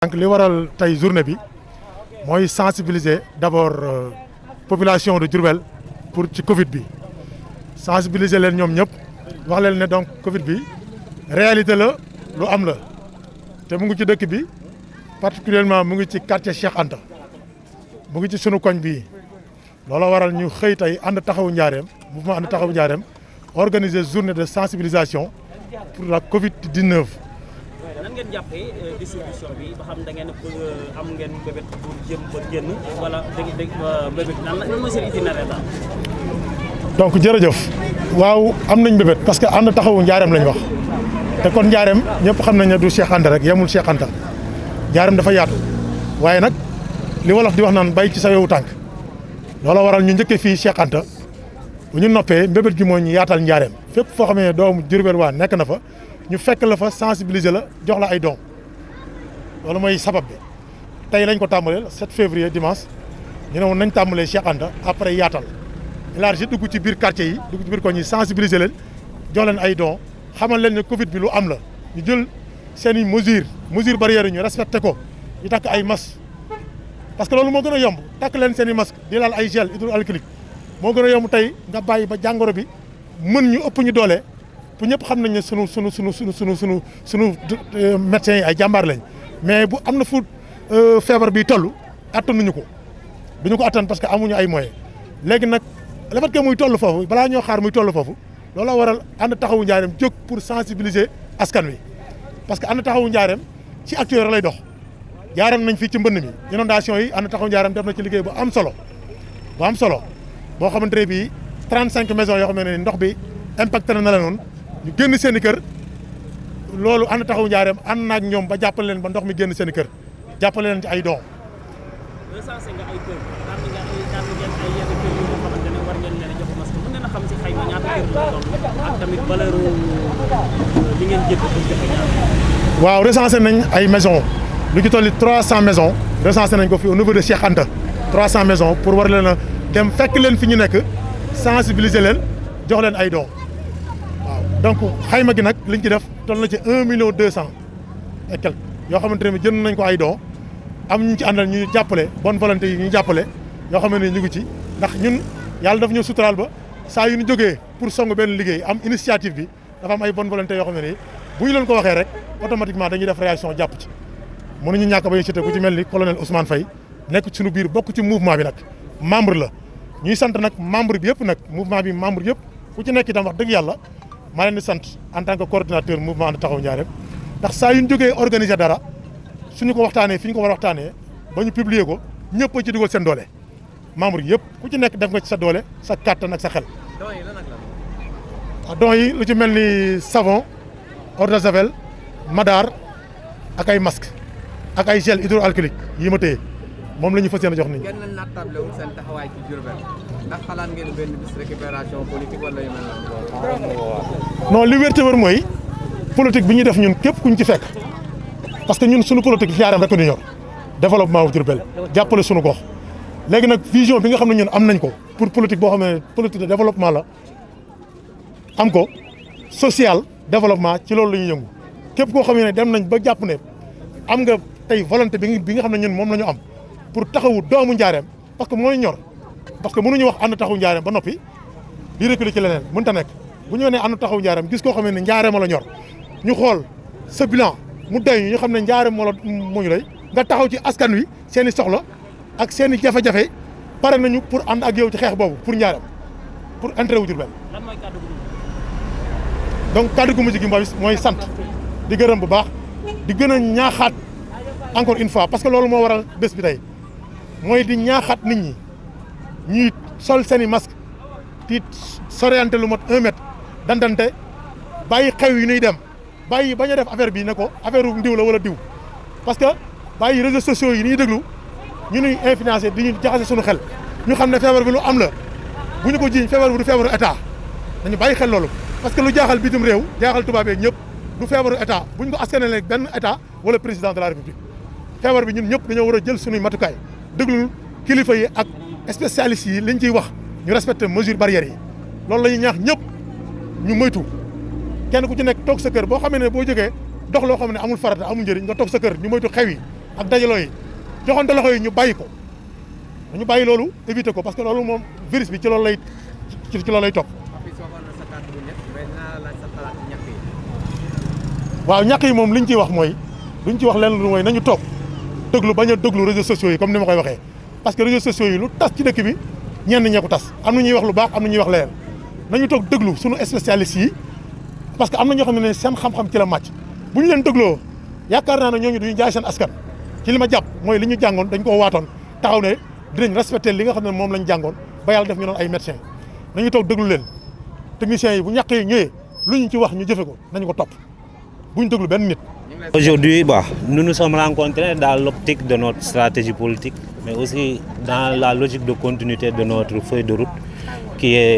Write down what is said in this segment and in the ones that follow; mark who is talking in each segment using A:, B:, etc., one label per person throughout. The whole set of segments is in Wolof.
A: donc li waral tey journée bi mooy sensibiliser d'abord population de Diourbel pour ci Covid bi sensibiliser leen ñoom ñëpp wax leen ne donc Covid bi réalité la lu am la te mu ngi ci dëkk bi particulièrement mu ngi ci quartier Cheikh Anta mu ngi ci sunu koñ bii looloo waral ñu xëy tey ànd taxawu Njaareem mouvement ànd taxawu Njaareem organiser journée de sensibilisation pour la Covid-19.
B: nan ngeen jàppee distribution bi ba xam da ngeen am ngeen bébét pour jëm ba génn wala dégg bébét nan mooy seen itinéraire daal.
A: donc jërëjëf waaw am nañ bébét parce que ànd taxawu Njaareem lañ wax te kon Njaareem ñëpp xam nañ ne du Cheikh Anta rek yemul Cheikh Anta Njaareem dafa yaatu waaye nag li wolof di wax naan bay ci sa wewu tànk loola waral ñu njëkkee fii Cheikh Anta bu ñu noppee mbébét gi mooy ñu yaatal Njaareem fépp foo xam ne doomu Diourbel waa nekk na fa. ñu fekk la fa sensibiliser la jox la ay dons loolu mooy sabab bi tey lañ ko tàmbalee 7 février dimanche ñu ne woon nañ tàmbalee Cheikh Anta après yaatal élargi dugg ci biir quartier yi dugg ci biir koñ yi sensibiliser leen jox leen ay dons xamal leen ne Covid bi lu am la ñu jël seen i mesures barrières yi ñu respecté ko ñu takk ay masques parce que loolu moo gën a yomb takk leen seen i masques di laal ay gel hydroalcoolique moo gën a yomb tey nga bàyyi ba jàngoro bi mën ñu ëpp ñu doole. bu ñëpp xam nañ ne sunu médecins yi ay jàmbaar lañ mais bu am na fu feebar bi toll attanuñu ko duñu ko attan parce que amuñu ay moyens léegi nag le fait que muy toll foofu balaa ñoo xaar muy toll foofu looloo waral ànd taxawu Njaareem jóg pour sensibiliser askan wi parce que ànd taxawu Njaareem ci actuel lay dox jaaroon nañ fii ci mbënn mi inondation yi ànd taxawu Njaareem def na ci liggéey bu am solo boo xamante ne bii 35 maisons yoo xam ne ndox bi impacté na la noonu ñu génn seen i kër loolu ànd taxawu Njaareem ànd naag ñoom ba jàppale leen ba ndox mi génn seen i kër jàppale leen ci ay dons.
B: recensé nga ay kër daan ngeen ay yenn kër yu nga xamante ne war ngeen leen a jox masque mën ngeen a xam si xayma ñaata kër la doon ak tamit valeur li ngeen jënd pour joxe ñaata.
A: waaw recensé nañ ay maisons lu ci tolli 300 maisons recensé nañ ko fi au niveau de Cheikh Anta 300 maisons pour war leen a dem fekk leen fi ñu nekk sensibiliser leen jox leen ay dons. donc xayma gi nag liñ ci def toll na ci 1,2 million et quelque yoo xamante ne jënd nañ ko ay dons am ñu ci àndal ñu jàppale bonne volonté yi ñu jàppale yoo xam ne ñu ngi ci ndax ñun yàlla daf ñu suturaal ba saa yu ñu jógee pour song benn liggéey am initiative bi dafa am ay bonne volonté yoo xam ne nii bu ñu leen ko waxee rek automatiquement dañuy def réaction jàpp ci mënuñu ñàkk ba ñu cité ku ci mel ni colonel Ousmane Faye nekk ci suñu biir bokk ci mouvement bi nag membre la ñuy sant nag membre bi yëpp nag mouvement bi membre yëpp ku ci nekk itam wax dëgg yàlla maa leen di sant en tant que coordinateur mouvement ànd taxawu Njaareem ndax saa yu ñu jógee organiser dara suñu ko waxtaanee fi ñu ko war a waxtaanee ba ñu publier ko ñëpp a ci dugal seen doole membre yëpp ku ci nekk def nga ci sa doole sa kàttan ak sa xel.
B: dons yi lan ak lan.
A: dons yi lu ci mel ni savon eau de javel madar ak ay masque ak ay gel hydroalcoolique yi ma téye moom la ñu fas yéene jox nit ñi.
C: kenn nattable wul seen taxawaay ci Diourbel ndax xalaat ngeen benn bis récupération politique wala yu mel noonu.
A: non li wér te wér mooy politique bi ñuy def ñun képp kuñ ci fekk parce que ñun suñu politique Njaareem rek ñu ñor développement wu Diourbel jàppale suñu gox. léegi nag vision bi nga xam ne ñun am nañ ko pour politique boo xam ne politique de développement la am ko social développement ci loolu la ñuy yëngu képp koo xam ne dem nañ ba jàpp ne am nga tey volonté bi nga xam ne ñun moom la ñu am. pour taxawu doomu Njaareem parce que mooy ñor parce que mënuñu wax ànd taxawu Njaareem ba noppi di reculer ci leneen mënut a nekk bu ñu nee ànd taxawu Njaareem gis koo xam ne Njaareem la ñor ñu xool sa bilan mu doy ñu xam ne Njaareem moo ñu lay nga taxaw ci askan wi seen i soxla ak seen i jafe-jafe pare nañu pour ànd ak yow ci xeex boobu pour Njaareem pour intérêt wu Diourbel.
B: lan mooy kàddu gu
A: donc kàddu gu mujj gi mooy sant di gërëm bu baax di gën a ñaaxaat encore une fois parce que loolu moo waral bés bi tey. mooy di ñaaxaat nit ñi ñuy sol seen i masque di soriante lu mot 1 mètre dandante bàyyi xew yi ñuy dem bàyyi bañ a def affaire bi ne ko affaire u ndiw la wala diw parce que bàyyi réseaux sociaux yi ñuy déglu ñu ñuy influencé di ñu jaxase suñu xel ñu xam ne feebar bi lu am la bu ñu ko jiiñ feebar bi du feebaru état dañu bàyyi xel loolu parce que lu jaaxal bitim réew jaaxal tubaab yeeg ñëpp du feebaru état bu ñu ko askanale benn état wala président de la république feebar bi ñun ñëpp dañoo war a jël suñuy matukaay déglu kilifa yi ak spécialistes yi liñ ciy wax ñu respecté mesures barrières yi loolu la ñuy ñaax ñëpp ñu moytu kenn ku ci nekk toog sa kër boo xamee ne boo jógee dox loo xam ne amul farata amul njëriñ nga toog sa kër ñu moytu xew yi ak dajaloo yi joxante loxo yi ñu bàyyi ko ñu bàyyi loolu éviter ko parce que loolu moom virus bi ci loolu lay topp. waaw ñàkk yi moom li ñu ciy wax mooy duñ ci wax lenn lu mooy nañu toog déglu bañ a déglu réseaux sociaux yi comme ni ma koy waxee parce que réseaux sociaux yi lu tas ci dëkk bi ñenn ñee ko tas am na ñuy wax lu baax am na ñuy wax leneen nañu toog déglu suñu spécialistes yi parce que am na ñoo xam ne seen xam-xam ci la màcc bu ñu leen dégloo yaakaar naa ne ñooñu duñu jaay seen askan ci li ma jàpp mooy li ñu jàngoon dañ koo waatoon taxaw ne dinañ respecté li nga xam ne moom lañ jàngoon ba yàlla def ñu doon ay médecins nañu toog déglu leen techniciens yi bu ñàkk yi ñëwee lu ñu ci wax ñu jëfe ko nañu ko topp bu ñu déglu benn nit.
D: Aujourd'hui, nous nous sommes rencontrés dans l'optique de notre stratégie politique, mais aussi dans la logique de continuité de notre feuille de route qui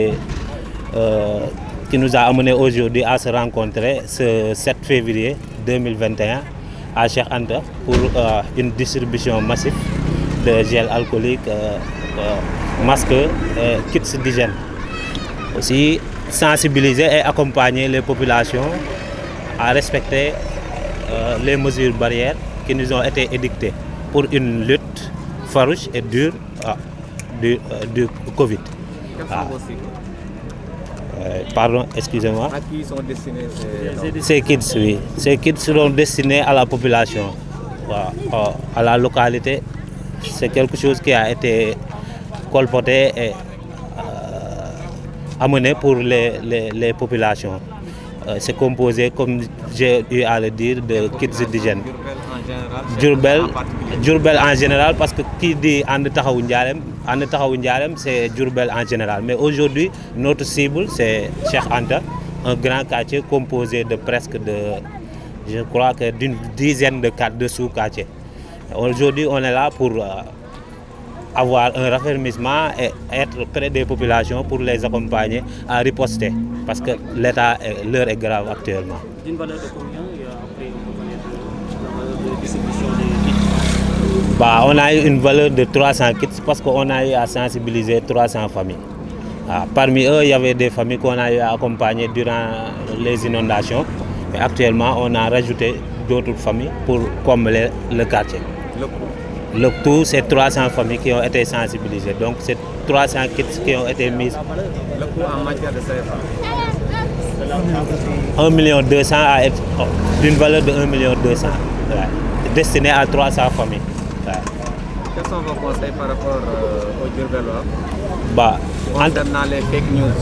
D: nous a amené aujourd'hui à se rencontrer ce 7 février 2021 à Cheikh Anta pour une distribution massive de gel alcoolique, masques, kits d'hygiène. Aussi sensibiliser et accompagner les populations à respecter les mesures barrières qui nous ont été édictées pour une lutte farouche et dure du Covid.
C: Quels sont vos cycles?
D: Pardon, excusez-moi.
C: À qui sont destinés
D: Ces kits, oui. Ces kits seront destinés à la population, à la localité. C'est quelque chose qui a été colporté et amené pour les populations. C'est composé, comme j'ai eu à le dire, de kits d'hygiène. Diourbel en général, parce que qui dit And Taxawu Ndiarème, c'est Diourbel en général. Mais aujourd'hui, notre cible, c'est Cheikh Anta, un grand quartier composé de presque je crois que d'une dizaine de sous-quartiers. Aujourd'hui, on est là pour avoir un raffermissement et être près des populations pour les accompagner à riposter parce que l'heure est grave actuellement.
B: D'une valeur de combien après la distribution des kits?
D: On a eu une valeur de 300 kits parce qu'on a eu à sensibiliser 300 familles. Parmi eux, il y avait des familles qu'on a eu à accompagner durant les inondations. Mais actuellement, on a rajouté d'autres familles pour combler le quartier. Le tout, c'est 300 familles qui ont été sensibilisées. Donc, c'est 300 kits qui ont été mis.
C: Le coût en matière de CFA?
D: 1,2 million d'une valeur de 1,2 million, destiné à 300 familles.
C: Quels sont vos conseils par rapport aux Diourbellois concernant les fake news?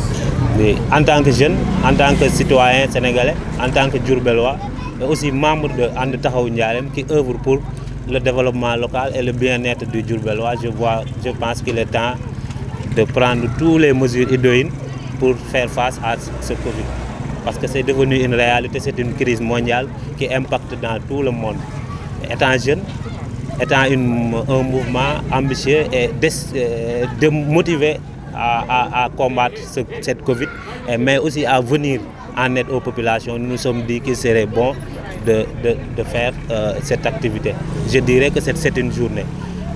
D: Oui, en tant que jeune, en tant que citoyen sénégalais, en tant que Diourbellois, mais aussi membre de And Taxawu Ndiarème qui œuvre pour le développement local et le bien-être du Diourbellois, je pense qu'il est temps de prendre toutes les mesures idoines pour faire face à ce Covid. Parce que c'est devenu une réalité, c'est une crise mondiale qui impacte dans tout le monde. Étant jeune, étant un mouvement ambitieux et motivé à combattre cette Covid, mais aussi à venir en aide aux populations, nous nous sommes dit qu'il serait bon de faire cette activité. Je dirais que c'est une journée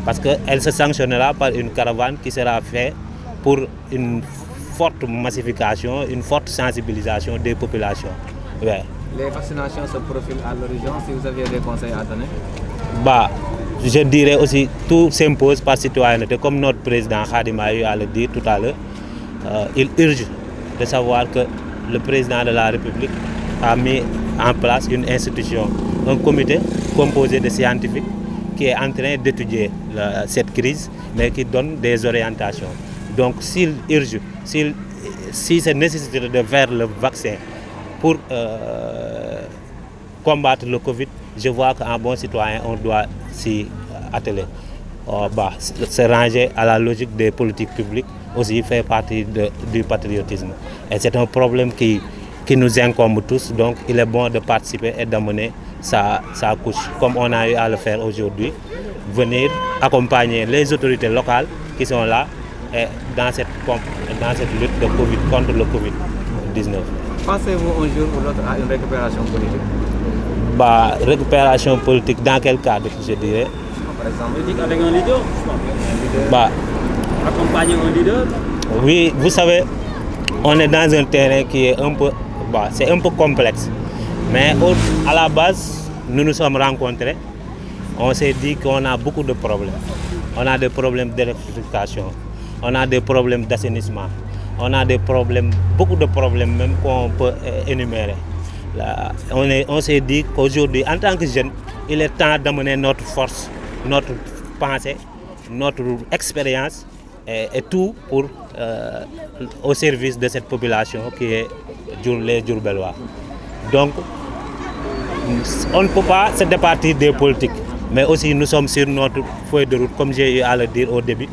D: parce qu'elle se sanctionnera par une caravane qui sera faite pour une forte massification, une forte sensibilisation des populations. Ouais.
C: Les vaccinations se profilent à l'horizon. Si vous aviez des conseils à donner?
D: Je dirais aussi tout s'impose par citoyenneté, comme notre président Khadim a eu à le dire tout à l'heure. Il urge de savoir que le président de la République a mis en place une institution, un comité composé de scientifiques qui est en train d'étudier cette crise, mais qui donne des orientations. Donc s'il urge, si c'est nécessaire de faire le vaccin pour combattre le Covid, je vois qu'en bon citoyen, on doit s'y atteler. Se ranger à la logique des politiques publiques aussi fait partie du patriotisme. Et c'est un problème qui nous incombe tous, donc il est bon de participer et d'amener sa couche, comme on a eu à le faire aujourd'hui, venir accompagner les autorités locales qui sont là et dans cette lutte de COVID, contre le Covid-19.
C: Pensez-vous un jour ou l'autre à une récupération politique?
D: Récupération politique, dans quel cadre, je dirais?
C: Par exemple,
B: Politique avec un leader? Accompagner un leader?
D: Oui, vous savez, on est dans un terrain qui est un peu complexe. Mais à la base, nous nous sommes rencontrés On s'est dit qu'on a beaucoup de problèmes. On a des problèmes d'électrification, on a des problèmes d'assainissement, on a des problèmes, beaucoup de problèmes même qu'on peut énumérer. Là, on s'est dit qu'aujourd'hui, en tant que jeunes, il est temps d'amener notre force, notre pensée, notre expérience et tout pour, au service de cette population qui est les Diourbellois. Donc, on ne peut pas se départir des politiques, mais aussi nous sommes sur notre feuille de route, comme j'ai eu à le dire au début.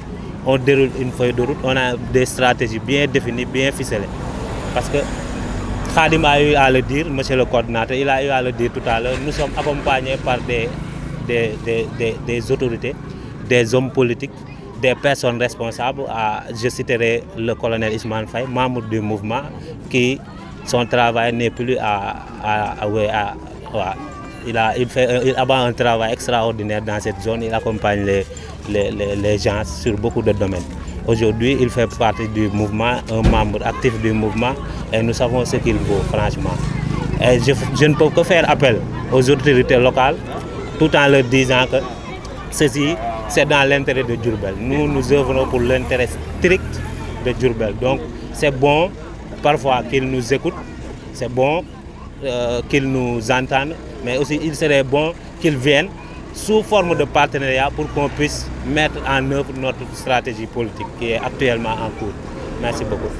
D: On déroule une feuille de route, on a des stratégies bien définies, bien ficelées. Parce que Khadim a eu à le dire, monsieur le coordinateur, il a eu à le dire tout à l'heure, nous sommes accompagnés par des autorités, des hommes politiques, des personnes responsables. Je citerai le colonel Ismaël Faye, membre du mouvement, qui son travail n'est plus il abat un travail extraordinaire dans cette zone, il accompagne les gens sur beaucoup de domaines. Aujourd'hui, il fait partie du mouvement, un membre actif du mouvement, et nous savons ce qu'il vaut, franchement. Et je ne peux que faire appel aux autorités locales, tout en leur disant que ceci, c'est dans l'intérêt de Diourbel. Nous œuvrons pour l'intérêt strict de Diourbel. Donc, c'est bon parfois qu'ils nous écoutent, c'est bon qu'ils nous entendent, mais aussi il serait bon qu'ils viennent sous forme de partenariat pour qu'on puisse mettre en œuvre notre stratégie politique qui est actuellement en cours. Merci beaucoup.